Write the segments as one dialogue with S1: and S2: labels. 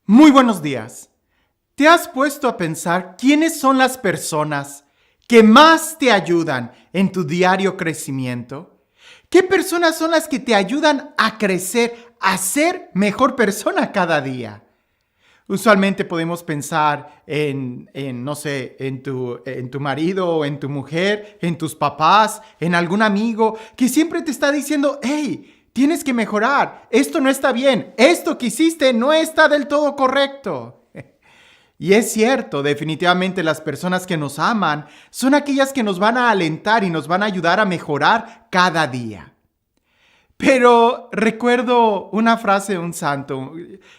S1: Muy buenos días. ¿Te has puesto a pensar quiénes son las personas que más te ayudan en tu diario crecimiento? ¿Qué personas son las que te ayudan a crecer, a ser mejor persona cada día? Usualmente podemos pensar no sé, en tu marido o en tu mujer, en tus papás, en algún amigo que siempre te está diciendo, hey, tienes que mejorar, esto no está bien, esto que hiciste no está del todo correcto. Y es cierto, definitivamente las personas que nos aman son aquellas que nos van a alentar y nos van a ayudar a mejorar cada día. Pero recuerdo una frase de un santo.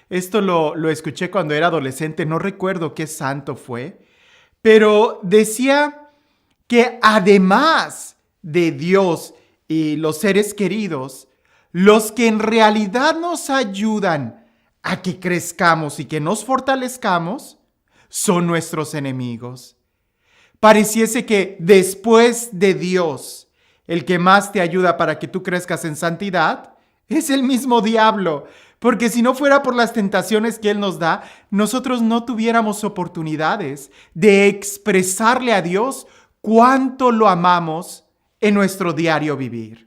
S1: Esto lo escuché cuando era adolescente, no recuerdo qué santo fue, pero decía que además de Dios y los seres queridos, los que en realidad nos ayudan a que crezcamos y que nos fortalezcamos son nuestros enemigos. Pareciese que después de Dios, el que más te ayuda para que tú crezcas en santidad es el mismo diablo. Porque si no fuera por las tentaciones que Él nos da, nosotros no tuviéramos oportunidades de expresarle a Dios cuánto lo amamos en nuestro diario vivir.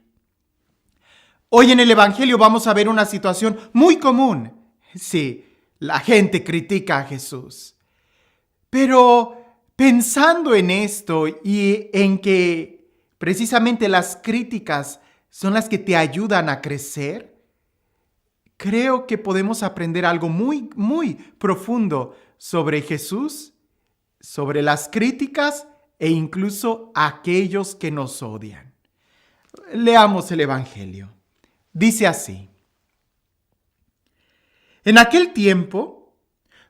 S1: Hoy en el Evangelio vamos a ver una situación muy común. Sí, la gente critica a Jesús. Pero pensando en esto y en que precisamente las críticas son las que te ayudan a crecer, creo que podemos aprender algo muy, muy profundo sobre Jesús, sobre las críticas e incluso aquellos que nos odian. Leamos el Evangelio. Dice así: En aquel tiempo,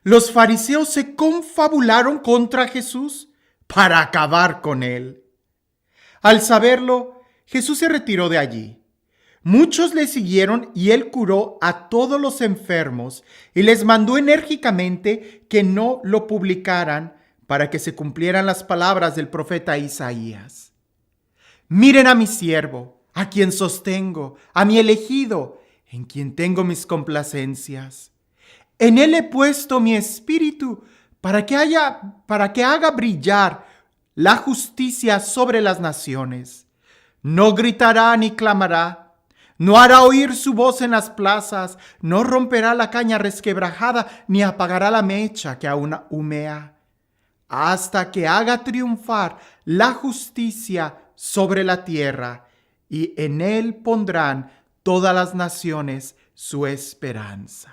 S1: los fariseos se confabularon contra Jesús para acabar con él. Al saberlo, Jesús se retiró de allí. Muchos le siguieron y él curó a todos los enfermos y les mandó enérgicamente que no lo publicaran para que se cumplieran las palabras del profeta Isaías. Miren a mi siervo, a quien sostengo, a mi elegido, en quien tengo mis complacencias. En él he puesto mi espíritu para que haga brillar la justicia sobre las naciones. No gritará ni clamará, no hará oír su voz en las plazas, no romperá la caña resquebrajada, ni apagará la mecha que aún humea, hasta que haga triunfar la justicia sobre la tierra, y en él pondrán todas las naciones su esperanza.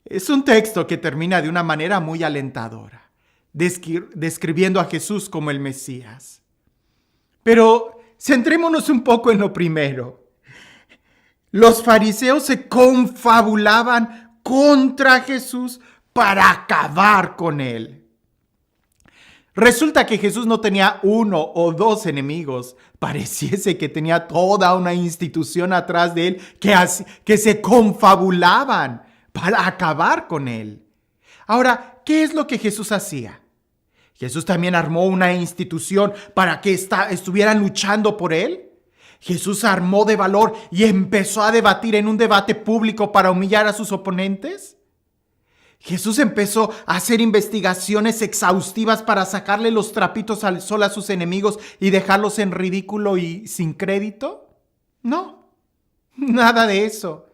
S1: Es un texto que termina de una manera muy alentadora, describiendo a Jesús como el Mesías. Pero centrémonos un poco en lo primero. Los fariseos se confabulaban contra Jesús para acabar con él. Resulta que Jesús no tenía uno o dos enemigos. Pareciese que tenía toda una institución atrás de él que se confabulaban para acabar con él. Ahora, ¿qué es lo que Jesús hacía? Jesús también armó una institución para que estuvieran luchando por él. Jesús armó de valor y empezó a debatir en un debate público para humillar a sus oponentes. Jesús empezó a hacer investigaciones exhaustivas para sacarle los trapitos al sol a sus enemigos y dejarlos en ridículo y sin crédito. No, nada de eso.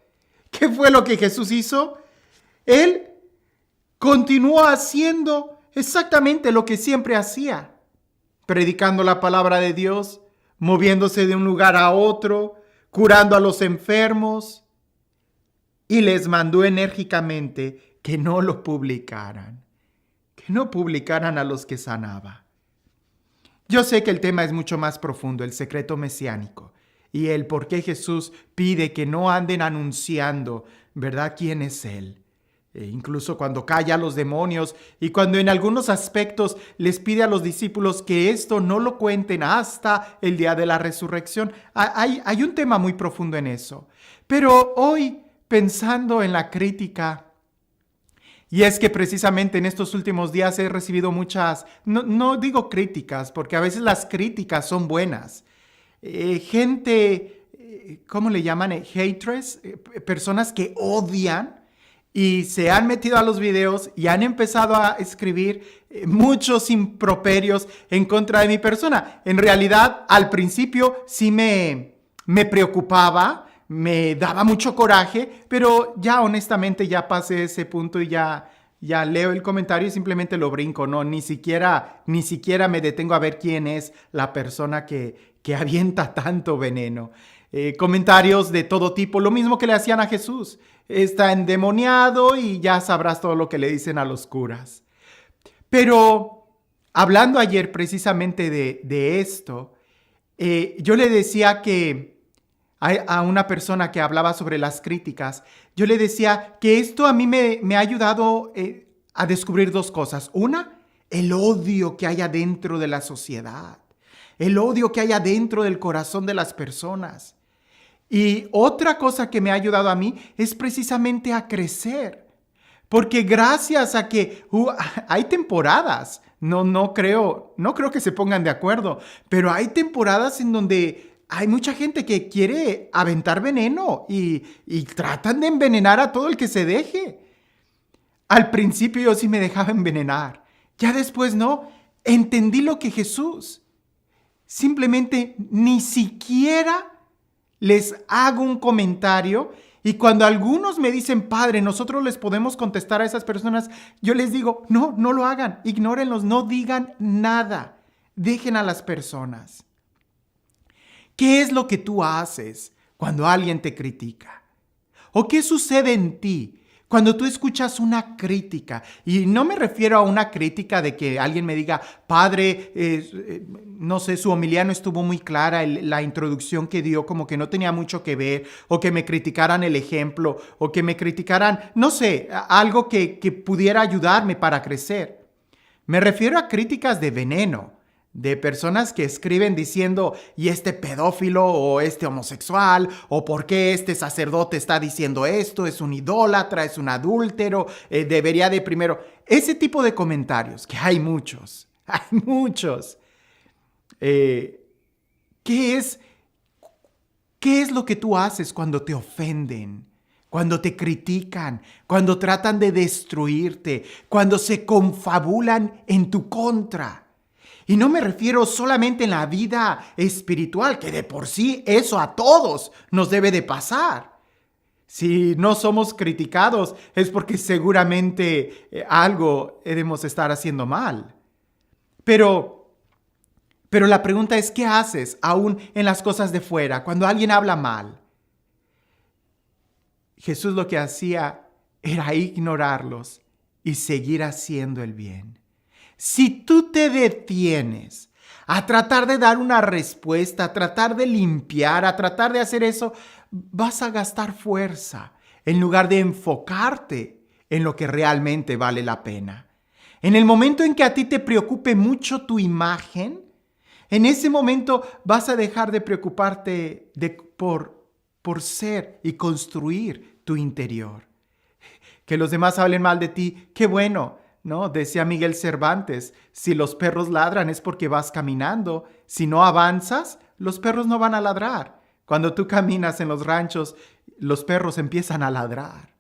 S1: ¿Qué fue lo que Jesús hizo? Él continuó haciendo exactamente lo que siempre hacía, predicando la palabra de Dios, moviéndose de un lugar a otro, curando a los enfermos, y les mandó enérgicamente que no lo publicaran, a los que sanaba. Yo sé que el tema es mucho más profundo, el secreto mesiánico, y el por qué Jesús pide que no anden anunciando, ¿verdad?, quién es Él. Incluso cuando calla a los demonios y cuando en algunos aspectos les pide a los discípulos que esto no lo cuenten hasta el día de la resurrección. Hay un tema muy profundo en eso. Pero hoy, pensando en la crítica, y es que precisamente en estos últimos días he recibido muchas, no digo críticas, porque a veces las críticas son buenas. Gente, ¿cómo le llaman? Haters, personas que odian. y se han metido a los videos y han empezado a escribir muchos improperios en contra de mi persona. En realidad, al principio sí me preocupaba, me daba mucho coraje, pero ya honestamente ya pasé ese punto y ya leo el comentario y simplemente lo brinco, ¿no? Ni siquiera me detengo a ver quién es la persona que avienta tanto veneno. Comentarios de todo tipo, lo mismo que le hacían a Jesús. Está endemoniado y ya sabrás todo lo que le dicen a los curas. Pero hablando ayer precisamente de esto, yo le decía que a una persona que hablaba sobre las críticas, yo le decía que esto a mí me ha ayudado a descubrir dos cosas. Una, el odio que hay adentro de la sociedad, el odio que hay adentro del corazón de las personas. Y otra cosa que me ha ayudado a mí es precisamente a crecer. Porque gracias a que hay temporadas, no creo que se pongan de acuerdo, pero hay temporadas en donde hay mucha gente que quiere aventar veneno y tratan de envenenar a todo el que se deje. Al principio yo sí me dejaba envenenar, ya después no. Entendí lo que Jesús. Simplemente ni siquiera les hago un comentario, y cuando algunos me dicen, Padre, nosotros les podemos contestar a esas personas, yo les digo, no lo hagan, ignórenlos, no digan nada, dejen a las personas. ¿Qué es lo que tú haces cuando alguien te critica? ¿O qué sucede en ti cuando tú escuchas una crítica? Y no me refiero a una crítica de que alguien me diga, Padre, no sé, su homilía no estuvo muy clara, la introducción que dio como que no tenía mucho que ver, o que me criticaran el ejemplo, o que me criticaran, no sé, algo que pudiera ayudarme para crecer. Me refiero a críticas de veneno, de personas que escriben diciendo, y este pedófilo o este homosexual, o por qué este sacerdote está diciendo esto, es un idólatra, es un adúltero, debería de primero. Ese tipo de comentarios, que hay muchos. ¿Qué es lo que tú haces cuando te ofenden? Cuando te critican, cuando tratan de destruirte, cuando se confabulan en tu contra. Y no me refiero solamente en la vida espiritual, que de por sí eso a todos nos debe de pasar. Si no somos criticados es porque seguramente algo debemos estar haciendo mal. Pero la pregunta es, ¿qué haces aún en las cosas de fuera, cuando alguien habla mal? Jesús lo que hacía era ignorarlos y seguir haciendo el bien. Si tú te detienes a tratar de dar una respuesta, a tratar de limpiar, a tratar de hacer eso, vas a gastar fuerza en lugar de enfocarte en lo que realmente vale la pena. En el momento en que a ti te preocupe mucho tu imagen, en ese momento vas a dejar de preocuparte por ser y construir tu interior. Que los demás hablen mal de ti, qué bueno. No, decía Miguel Cervantes, si los perros ladran es porque vas caminando. Si no avanzas, los perros no van a ladrar. Cuando tú caminas en los ranchos, los perros empiezan a ladrar.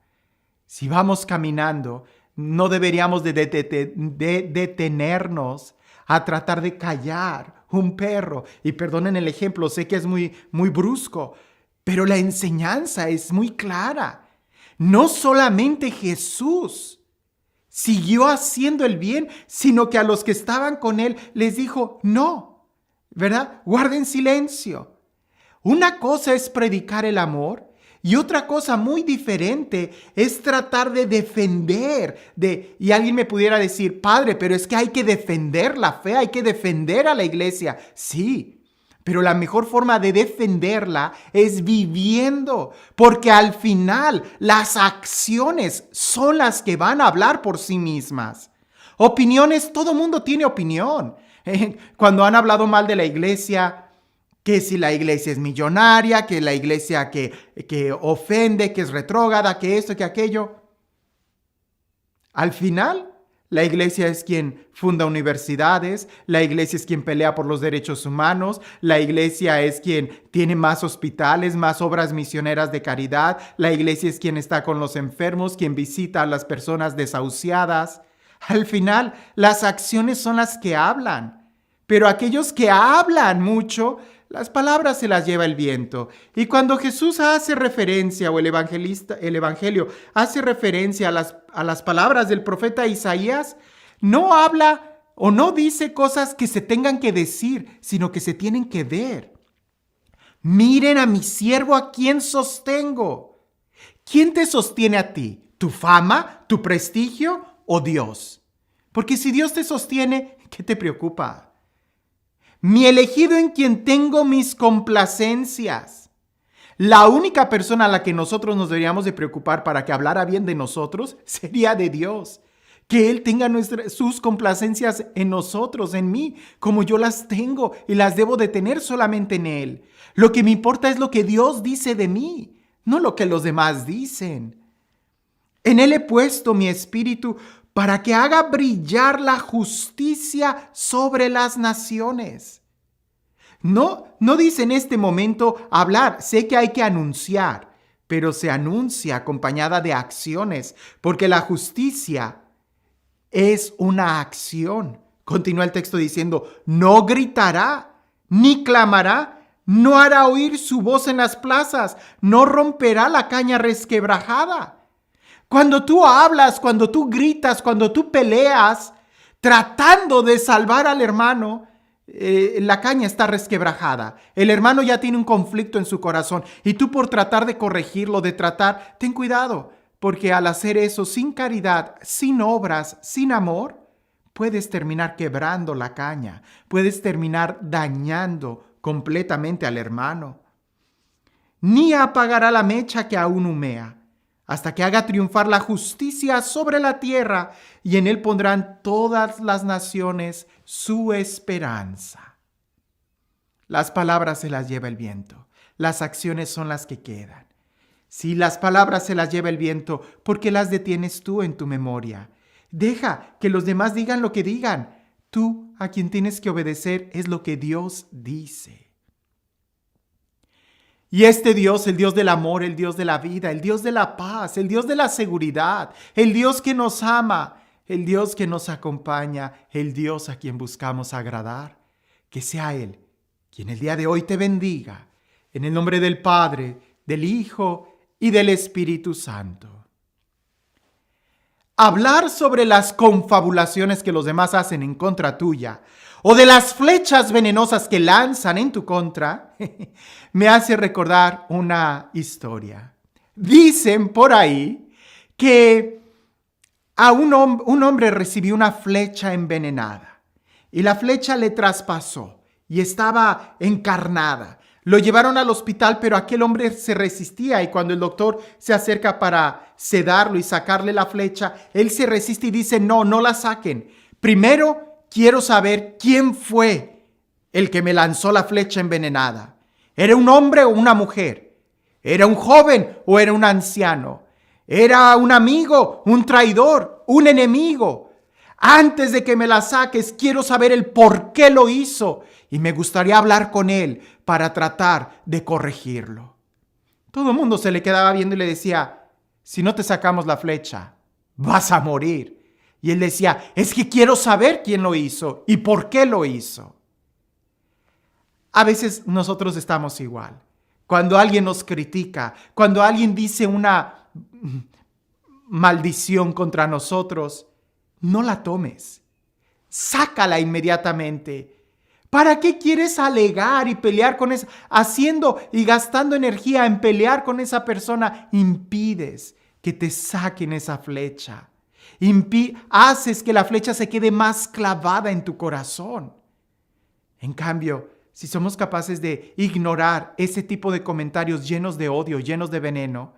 S1: Si vamos caminando, no deberíamos de detenernos a tratar de callar un perro. Y perdonen el ejemplo, sé que es muy brusco, pero la enseñanza es muy clara. No solamente Jesús siguió haciendo el bien, sino que a los que estaban con él les dijo, no, ¿verdad? Guarden silencio. Una cosa es predicar el amor y otra cosa muy diferente es tratar de defender. Y alguien me pudiera decir, Padre, pero es que hay que defender la fe, hay que defender a la iglesia. Sí, pero la mejor forma de defenderla es viviendo, porque al final las acciones son las que van a hablar por sí mismas. Opiniones, todo mundo tiene opinión. Cuando han hablado mal de la iglesia, que si la iglesia es millonaria, que la iglesia que ofende, que es retrógrada, que esto, que aquello. Al final, La iglesia es quien funda universidades, la iglesia es quien pelea por los derechos humanos, la iglesia es quien tiene más hospitales, más obras misioneras de caridad, la iglesia es quien está con los enfermos, quien visita a las personas desahuciadas. Al final, las acciones son las que hablan, pero aquellos que hablan mucho, las palabras se las lleva el viento. Y cuando Jesús hace referencia, o el Evangelio hace referencia a las palabras del profeta Isaías, no habla o no dice cosas que se tengan que decir, sino que se tienen que ver. Miren a mi siervo a quien sostengo. ¿Quién te sostiene a ti? ¿Tu fama? ¿Tu prestigio? ¿O Dios? Porque si Dios te sostiene, ¿qué te preocupa? Mi elegido en quien tengo mis complacencias. La única persona a la que nosotros nos deberíamos de preocupar para que hablara bien de nosotros sería de Dios. Que Él tenga sus complacencias en nosotros, en mí, como yo las tengo y las debo de tener solamente en Él. Lo que me importa es lo que Dios dice de mí, no lo que los demás dicen. En Él he puesto mi espíritu para que haga brillar la justicia sobre las naciones. No dice en este momento hablar, sé que hay que anunciar, pero se anuncia acompañada de acciones, porque la justicia es una acción. Continúa el texto diciendo, no gritará, ni clamará, no hará oír su voz en las plazas, no romperá la caña resquebrajada. Cuando tú hablas, cuando tú gritas, cuando tú peleas, tratando de salvar al hermano, la caña está resquebrajada. El hermano ya tiene un conflicto en su corazón y tú por tratar de corregirlo, ten cuidado, porque al hacer eso sin caridad, sin obras, sin amor, puedes terminar quebrando la caña, puedes terminar dañando completamente al hermano. Ni apagará la mecha que aún humea, hasta que haga triunfar la justicia sobre la tierra, y en él pondrán todas las naciones su esperanza. Las palabras se las lleva el viento, las acciones son las que quedan. Si las palabras se las lleva el viento, ¿por qué las detienes tú en tu memoria? Deja que los demás digan lo que digan. Tú a quien tienes que obedecer es lo que Dios dice. Y este Dios, el Dios del amor, el Dios de la vida, el Dios de la paz, el Dios de la seguridad, el Dios que nos ama, el Dios que nos acompaña, el Dios a quien buscamos agradar, que sea Él quien el día de hoy te bendiga, en el nombre del Padre, del Hijo y del Espíritu Santo. Hablar sobre las confabulaciones que los demás hacen en contra tuya, o de las flechas venenosas que lanzan en tu contra, me hace recordar una historia. Dicen por ahí que a un hombre recibió una flecha envenenada y la flecha le traspasó y estaba encarnada. Lo llevaron al hospital, pero aquel hombre se resistía y cuando el doctor se acerca para sedarlo y sacarle la flecha, él se resiste y dice, no la saquen. Primero quiero saber quién fue el que me lanzó la flecha envenenada. ¿Era un hombre o una mujer? ¿Era un joven o era un anciano? ¿Era un amigo, un traidor, un enemigo? Antes de que me la saques, quiero saber el por qué lo hizo y me gustaría hablar con él para tratar de corregirlo. Todo el mundo se le quedaba viendo y le decía, si no te sacamos la flecha, vas a morir. Y él decía, es que quiero saber quién lo hizo y por qué lo hizo. A veces nosotros estamos igual. Cuando alguien nos critica, cuando alguien dice una maldición contra nosotros, no la tomes. Sácala inmediatamente. ¿Para qué quieres alegar y pelear con esa? Haciendo y gastando energía en pelear con esa persona, impides que te saquen esa flecha. Haces que la flecha se quede más clavada en tu corazón. En cambio, si somos capaces de ignorar ese tipo de comentarios llenos de odio, llenos de veneno,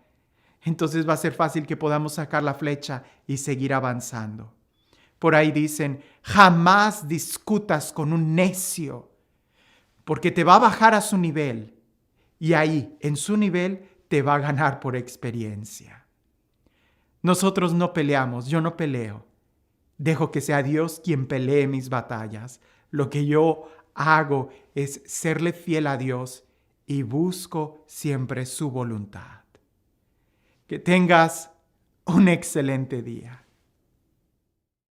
S1: entonces va a ser fácil que podamos sacar la flecha y seguir avanzando. Por ahí dicen, jamás discutas con un necio, porque te va a bajar a su nivel y ahí, en su nivel, te va a ganar por experiencia. Nosotros no peleamos, yo no peleo. Dejo que sea Dios quien pelee mis batallas. Lo que yo hago es serle fiel a Dios y busco siempre su voluntad. Que tengas un excelente día.